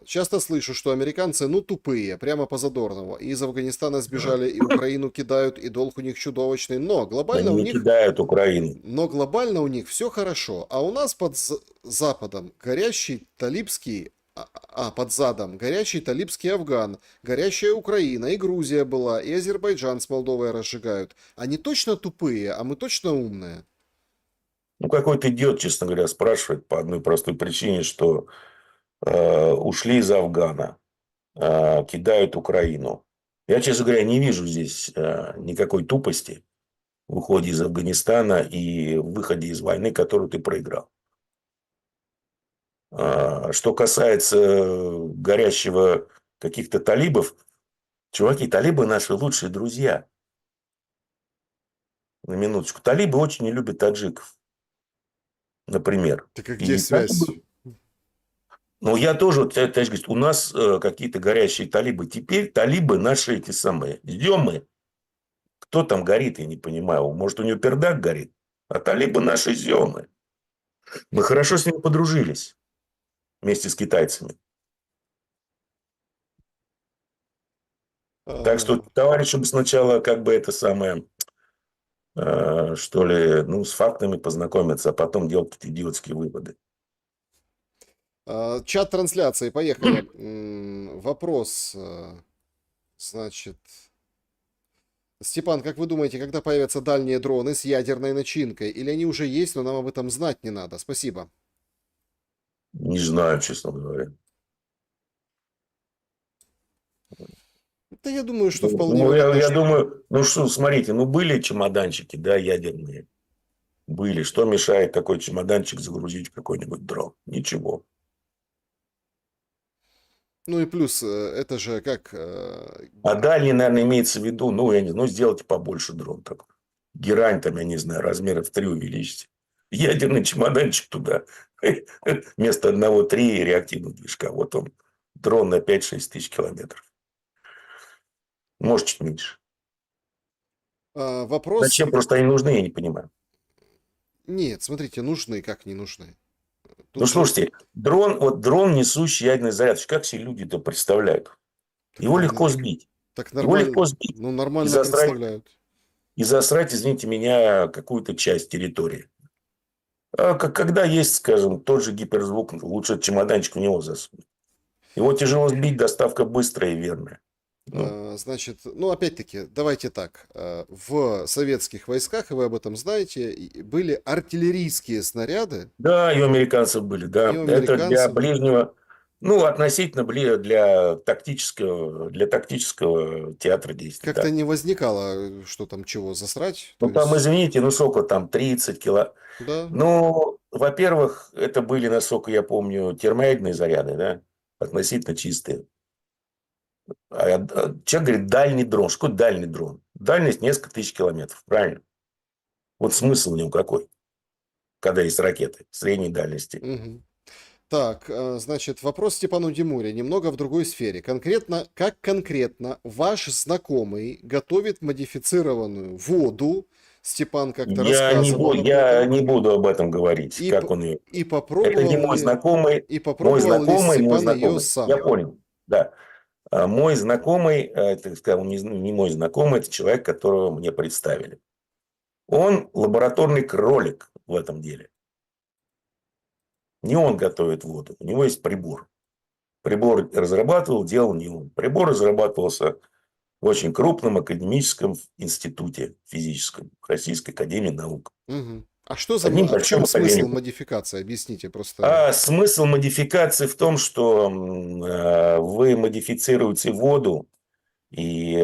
Часто слышу, что американцы, ну, тупые, прямо по Задорнову. И из Афганистана сбежали, и Украину кидают, и долг у них чудовищный. Они не кидают Украину. Но глобально у них все хорошо. А у нас под Западом горящий талибский, под задом горящий талибский Афган, горящая Украина, и Грузия была, и Азербайджан с Молдовой разжигают. Они точно тупые, а мы точно умные. Ну, какой-то идиот, честно говоря, спрашивает по одной простой причине, что ушли из Афгана, кидают Украину. Я, честно говоря, не вижу здесь никакой тупости. в уходе из Афганистана и в выходе из войны, которую ты проиграл. Что касается горящего каких-то талибов, чуваки, талибы наши лучшие друзья. На минуточку. Талибы очень не любят таджиков, например. Так и где И связь? талибы... Ну, я тоже, вот, товарищ говорит, у нас какие-то горящие талибы. Теперь талибы наши эти самые. Ждем мы. Кто там горит, я не понимаю. Может, у него пердак горит? А талибы наши земы. Мы хорошо с ними подружились. Вместе с китайцами. Так А, что товарищам сначала как бы это самое, что ли, ну, с фактами познакомиться, а потом делать какие-то идиотские выводы. Чат трансляции, поехали. Вопрос, значит, Степан, как вы думаете, когда появятся дальние дроны с ядерной начинкой? Или они уже есть, но нам об этом знать не надо? Спасибо. Не знаю, честно говоря. Да я думаю, что вполне Ну, вероятно, я что... думаю, ну что, смотрите, ну были чемоданчики, да, ядерные. Были. Что мешает такой чемоданчик загрузить в какой-нибудь дрон? Ничего. Ну и плюс, это же как... А дальний, наверное, имеется в виду, ну, я не знаю, ну, сделайте побольше дрон. Так. Герань там, я не знаю, размеров в 3 увеличьте. Ядерный чемоданчик туда. Вместо одного 3 реактивных движка. Вот он. Дрон на 5-6 тысяч километров. Может, чуть меньше. Вопрос... Зачем просто они нужны, я не понимаю. Нет, смотрите, нужны, как не нужны. Ну, Тут же... слушайте, дрон, несущий ядерный заряд. Как себе люди это представляют? Так, Его легко сбить. так Его нормально, легко сбить ну и нормально засрать, представляют. извините меня, какую-то часть территории. А когда есть, скажем, тот же гиперзвук, лучше чемоданчик в него засунуть. Его тяжело сбить, доставка быстрая и верная. Ну, Значит, ну опять-таки, давайте так. В советских войсках, и вы об этом знаете, были артиллерийские снаряды, да, и у американцев были, и да. у Это для американцев ближнего, ну, относительно для тактического театра действий, как-то да. не возникало, что там чего засрать. То Ну, там, есть, извините, ну, сколько там, 30 кило. да, Ну, во-первых, это были, насколько я помню, термоядерные заряды, да, относительно чистые. Человек говорит, дальний дрон. Что такое дальний дрон? Дальность несколько тысяч километров, правильно? Вот смысл в нем какой, когда есть ракеты средней дальности. мгм. Так, значит, вопрос Степану Димуре немного в другой сфере. Конкретно, как конкретно ваш знакомый готовит модифицированную воду? Степан как-то рассказывал об Я этом. не буду об этом говорить, И, как он ее... и Это не попробовал мой ли, знакомый, и мой попробовал ли знакомый, мой Степан ее знакомый. Я сам? понял, да. Мой знакомый, так сказать, он не мой знакомый, это человек, которого мне представили. Он лабораторный кролик в этом деле. Не он готовит воду, у него есть прибор. Прибор разрабатывал, делал не он. Прибор разрабатывался в очень крупном академическом институте физическом Российской академии наук. Мгм. А что за, Одним а в чем большим смысл академиком. модификации? Объясните просто. А смысл модификации в том, что вы модифицируете воду и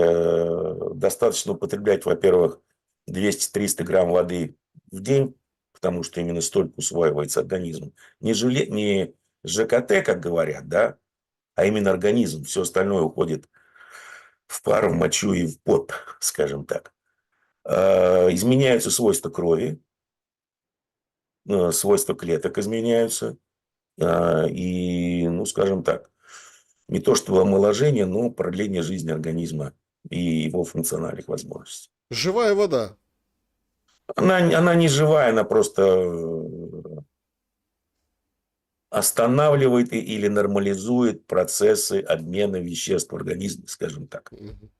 достаточно употреблять, во-первых, 200-300 грамм воды в день, потому что именно столько усваивается организм. Не ЖКТ, как говорят, да, а именно организм. Все остальное уходит в пар, в мочу и в пот, скажем так. Изменяются свойства крови, свойства клеток изменяются. И, ну, скажем так, не то чтобы омоложение, но продление жизни организма и его функциональных возможностей. Живая вода. Она не живая, она просто останавливает или нормализует процессы обмена веществ в организме, скажем так. Мгм.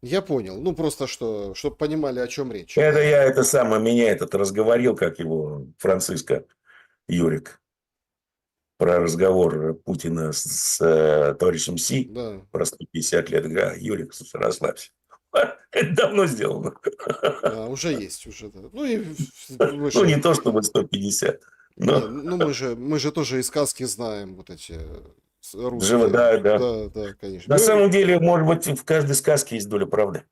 Я понял. Ну, просто что, чтобы понимали, о чем речь. Это я это самое, меня этот разговорил, как его, Франциско Юрик, про разговор Путина с товарищем Си Да. про 150 лет. Говорю, Юрик, слушай, расслабься. Это давно сделано. Уже есть, уже, да. Ну и мы Ну, не же, то чтобы 150, но не, ну мы же тоже и сказки знаем, вот эти живо, русские. да, да. Да, да, конечно. На самом деле, может быть, в каждой сказке есть доля правды.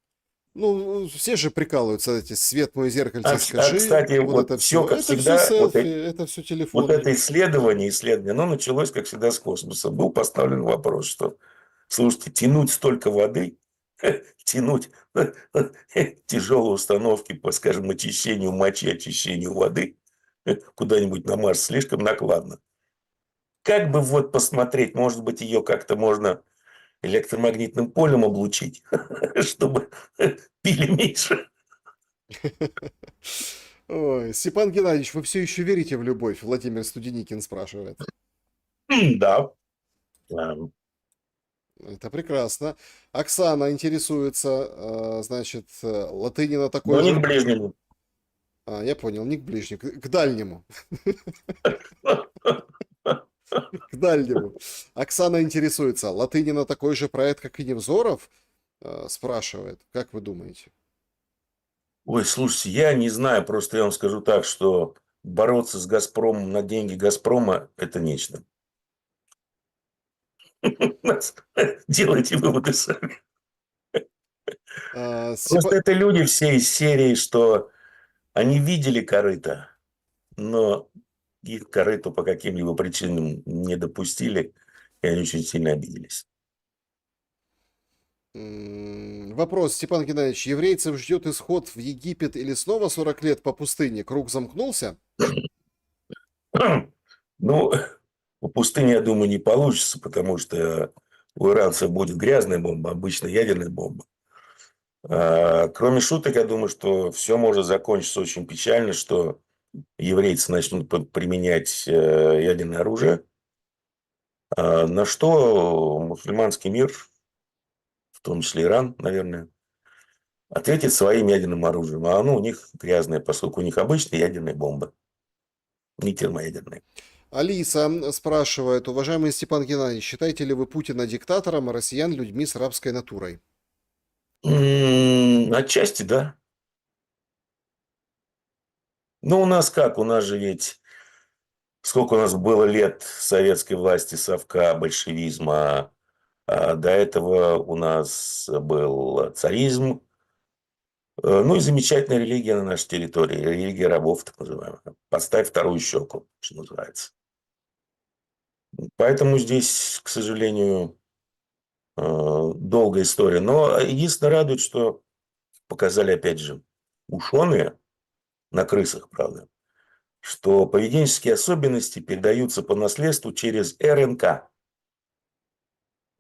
Ну, все же прикалываются, эти свет мой зеркальце скажи, Кстати, вот вот это все, все. как Это все всегда, селфи, это все вот телефонные. это исследование, оно началось, как всегда, с космоса. Был поставлен вопрос, что, слушайте, тянуть столько воды, тянуть тяжелые установки по, скажем, очищению мочи, очищению воды куда-нибудь на Марс слишком накладно. Как бы вот посмотреть, может быть, ее как-то можно электромагнитным полем облучить, чтобы пили меньше. Ой, Степан Геннадьевич, вы все еще верите в любовь? Владимир Студеникин спрашивает. Да. Это прекрасно. Оксана интересуется, значит, латыни на такой Но не же... к ближнему. Я понял, не к ближнему, к дальнему. К дальнему. Оксана интересуется, латыни на такой же проект, как и Невзоров? Спрашивает. Как вы думаете? Ой, слушайте, я не знаю, просто я вам скажу так, что бороться с «Газпромом» на деньги «Газпрома» – это нечто. Делайте выводы сами. Просто это люди все из серии, что они видели корыто, но их корыту по каким-либо причинам не допустили, и они очень сильно обиделись. Вопрос, Степан Геннадьевич, еврейцев ждет исход в Египет или снова 40 лет по пустыне? Круг замкнулся? Ну, по пустыне, я думаю, не получится, потому что у иранцев будет грязная бомба, обычно ядерная бомба. Кроме шуток, я думаю, что все может закончиться очень печально, что еврейцы начнут применять ядерное оружие, на что мусульманский мир, в том числе Иран, наверное, ответит своим ядерным оружием. А оно у них грязное, поскольку у них обычные ядерные бомбы, не термоядерные. Алиса спрашивает, уважаемый Степан Геннадьевич, считаете ли вы Путина диктатором, а россиян людьми с рабской натурой? Отчасти, да. Ну, у нас как? У нас же ведь сколько у нас было лет советской власти, совка, большевизма. До этого у нас был царизм. Ну и замечательная религия на нашей территории. Религия рабов, так называемая. Подставь вторую щеку, что называется. Поэтому здесь, к сожалению, долгая история. Но единственное радует, что показали, опять же, ученые на крысах, правда, что поведенческие особенности передаются по наследству через РНК,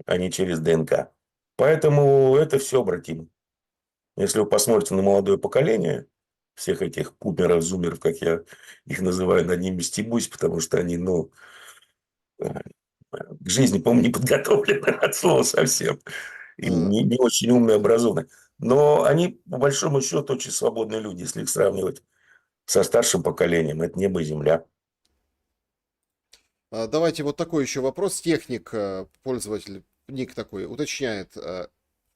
а не через ДНК. Поэтому это все обратимо. Если вы посмотрите на молодое поколение, всех этих кумеров, зумеров, как я их называю, над ними стебусь, потому что они, к жизни, по-моему, не подготовлены от слова совсем. И А, не очень умные, образованные. Но они, по большому счету, очень свободные люди, если их сравнивать со старшим поколением. Это небо и земля. Давайте вот такой еще вопрос. Техник, пользователь, ник такой, уточняет.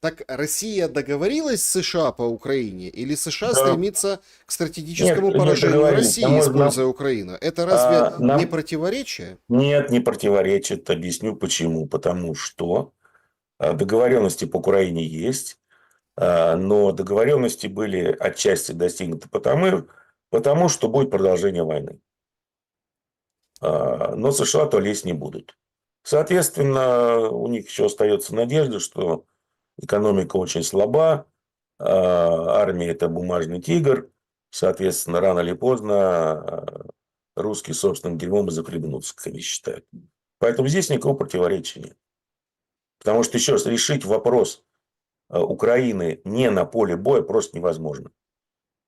Так Россия договорилась с США по Украине или США Да. стремится к Нет, стратегическому нет, поражению договорились. На России, мой используя взгляд, Украину? Это разве не нам противоречие? нет, не противоречит. Объясню почему. Потому что договоренности по Украине есть, но договоренности были отчасти достигнуты потому что будет продолжение войны. Но США то лезть не будут. Соответственно, у них еще остается надежда, что экономика очень слаба, армия – это бумажный тигр, соответственно, рано или поздно русские собственным дерьмом и захлебнутся, как они считают. Поэтому здесь никакого противоречия нет. Потому что, еще раз, решить вопрос Украины не на поле боя просто невозможно.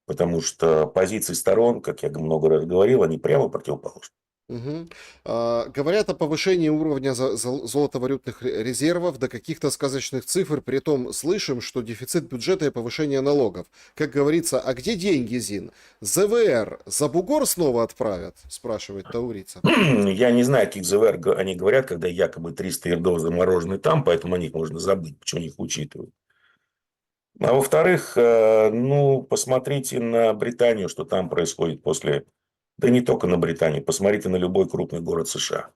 Потому что позиции сторон, как я много раз говорил, они прямо противоположны. Мгм. Говорят о повышении уровня золотовалютных резервов до каких-то сказочных цифр, при том слышим, что дефицит бюджета и повышение налогов. Как говорится, а где деньги, Зин? ЗВР за бугор снова отправят? Спрашивает Таурица. Я не знаю, о каких ЗВР они говорят, когда якобы 300 ердов заморожены там, поэтому о них можно забыть, почему они их учитывают. А во-вторых, посмотрите на Британию, что там происходит после... Да не только на Британию, посмотрите на любой крупный город США,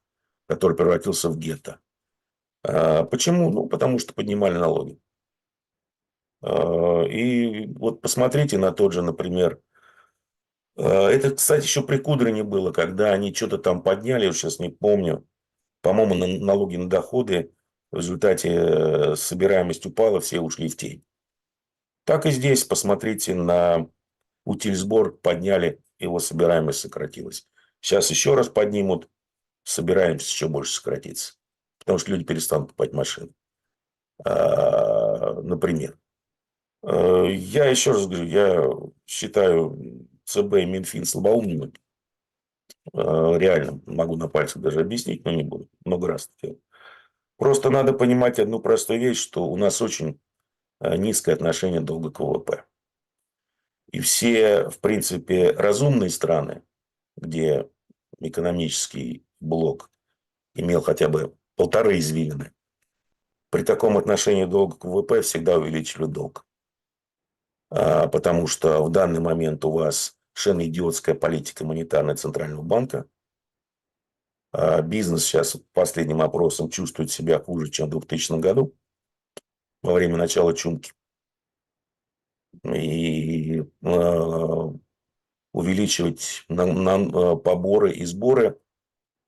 который превратился в гетто. Почему? Ну, потому что поднимали налоги. И вот посмотрите на тот же, например, это, кстати, еще при Кудрине было, когда они что-то там подняли, я сейчас не помню, по-моему, налоги на доходы, в результате собираемость упала, все ушли в тень. Так и здесь, посмотрите на утильсбор, подняли, его собираемость сократилась. Сейчас еще раз поднимут, собираемость еще больше сократится. Потому что люди перестанут покупать машины. Например. Я еще раз говорю, я считаю ЦБ и Минфин слабоумными. Реально, могу на пальцах даже объяснить, но не буду. Много раз это делал. Просто надо понимать одну простую вещь, что у нас очень низкое отношение долга к ВВП. И все, в принципе, разумные страны, где экономический блок имел хотя бы полторы извилины, при таком отношении долга к ВВП всегда увеличивали долг. Потому что в данный момент у вас совершенно идиотская политика монетарная Центрального банка. Бизнес сейчас по последним опросам чувствует себя хуже, чем в 2000 году, во время начала чумки. И увеличивать поборы и сборы,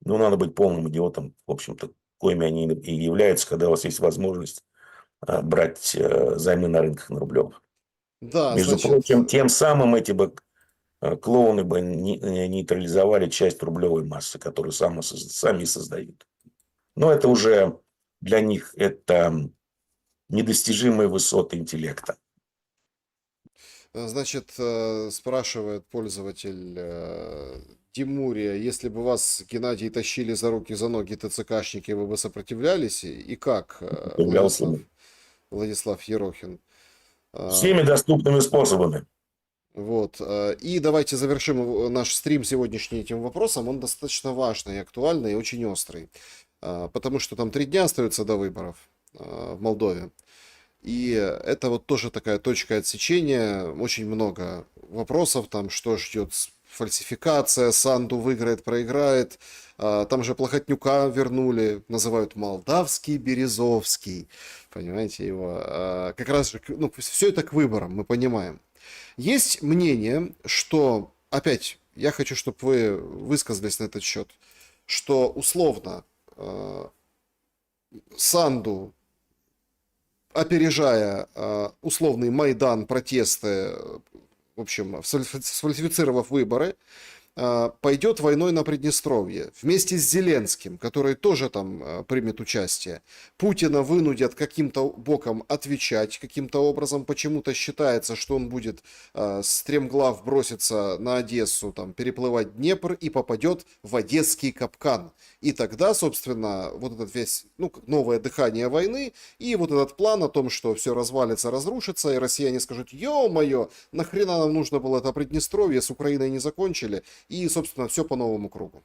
ну, надо быть полным идиотом, в общем-то, коими они и являются, когда у вас есть возможность брать займы на рынках на рублевых. Да, Между значит, прочим, тем самым эти бы клоуны бы нейтрализовали часть рублевой массы, которую сами создают. Но это уже для них это недостижимые высоты интеллекта. значит, спрашивает пользователь Тимурия, если бы вас, Геннадий, тащили за руки, за ноги ТЦКшники, вы бы сопротивлялись? И как, Являлся Владислав Ерохин? А, всеми доступными способами. Вот. И давайте завершим наш стрим сегодняшний этим вопросом. Он достаточно важный, актуальный и очень острый. Потому что там 3 дня остается до выборов в Молдове. И это вот тоже такая точка отсечения. Очень много вопросов там, что ждет фальсификация, Санду выиграет, проиграет. Там же Плохотнюка вернули, называют Молдавский Березовский. Понимаете его? Как раз же, ну, все это к выборам, мы понимаем. Есть мнение, что, опять, я хочу, чтобы вы высказались на этот счет, что условно Санду, опережая условный Майдан, протесты, в общем, сфальсифицировав выборы, пойдет войной на Приднестровье вместе с Зеленским, который тоже там примет участие. Путина вынудят каким-то боком отвечать каким-то образом. Почему-то считается, что он будет стремглав броситься на Одессу, там, переплывать Днепр и попадет в одесский капкан. И тогда, собственно, вот этот весь, ну, новое дыхание войны и вот этот план о том, что все развалится, разрушится, и россияне скажут: ё-моё, нахрена нам нужно было это Приднестровье, с Украиной не закончили, и, собственно, все по новому кругу.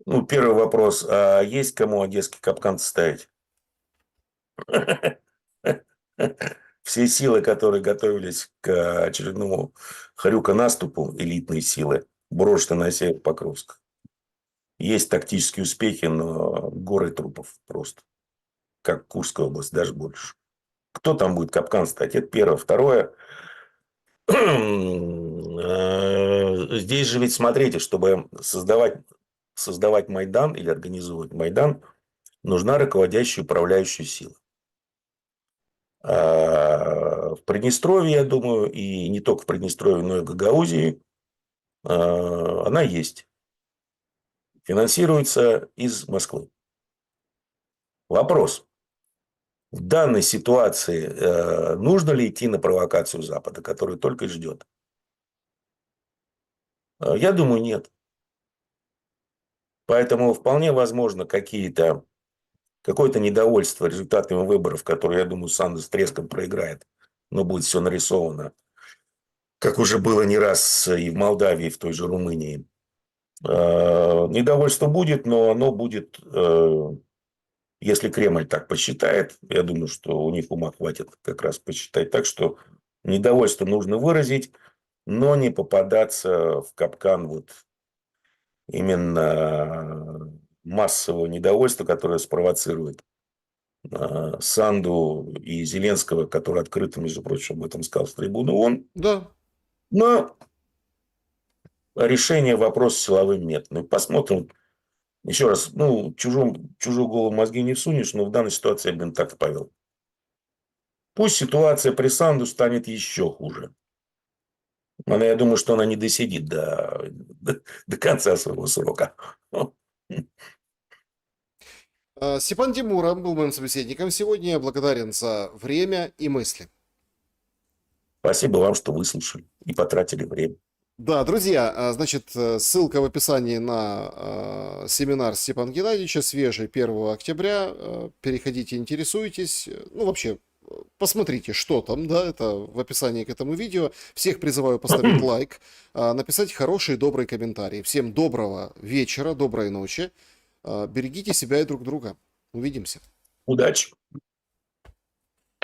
Ну, первый вопрос. А есть кому одесский капкан ставить? Все силы, которые готовились к очередному Хрюка-наступу, элитные силы, брошены на север Покровска. Есть тактические успехи, но горы трупов просто. Как Курская область, даже больше. Кто там будет капкан ставить? Это первое. Второе. Здесь же ведь, смотрите, чтобы создавать Майдан или организовывать Майдан, нужна руководящая управляющая сила. В Приднестровье, я думаю, и не только в Приднестровье, но и в Гагаузии она есть. Финансируется из Москвы. Вопрос. В данной ситуации нужно ли идти на провокацию Запада, который только и ждет? Я думаю, нет. Поэтому вполне возможно какое-то недовольство результатами выборов, которые, я думаю, Санду с треском проиграет, но будет все нарисовано, как уже было не раз и в Молдавии, и в той же Румынии. Недовольство будет, но оно будет, если Кремль так посчитает, я думаю, что у них ума хватит как раз посчитать так, что недовольство нужно выразить, но не попадаться в капкан вот именно массового недовольства, которое спровоцирует Санду и Зеленского, который открыто, между прочим, об этом сказал с трибуны ООН, Да. но решение вопроса силовым методом. Посмотрим. Еще раз, чужую голову мозги не всунешь, но в данной ситуации я бы так и повел. Пусть ситуация при Санду станет еще хуже. Я думаю, что она не досидит до конца своего срока. Степан Демура был моим собеседником сегодня. Я благодарен за время и мысли. Спасибо вам, что выслушали и потратили время. Да, друзья, значит, ссылка в описании на семинар Степана Геннадьевича, свежий 1 октября. Переходите, интересуйтесь. Ну, вообще, посмотрите, что там, да, это в описании к этому видео. Всех призываю поставить лайк, написать хороший, добрый комментарий. Всем доброго вечера, доброй ночи. Берегите себя и друг друга. Увидимся. Удачи.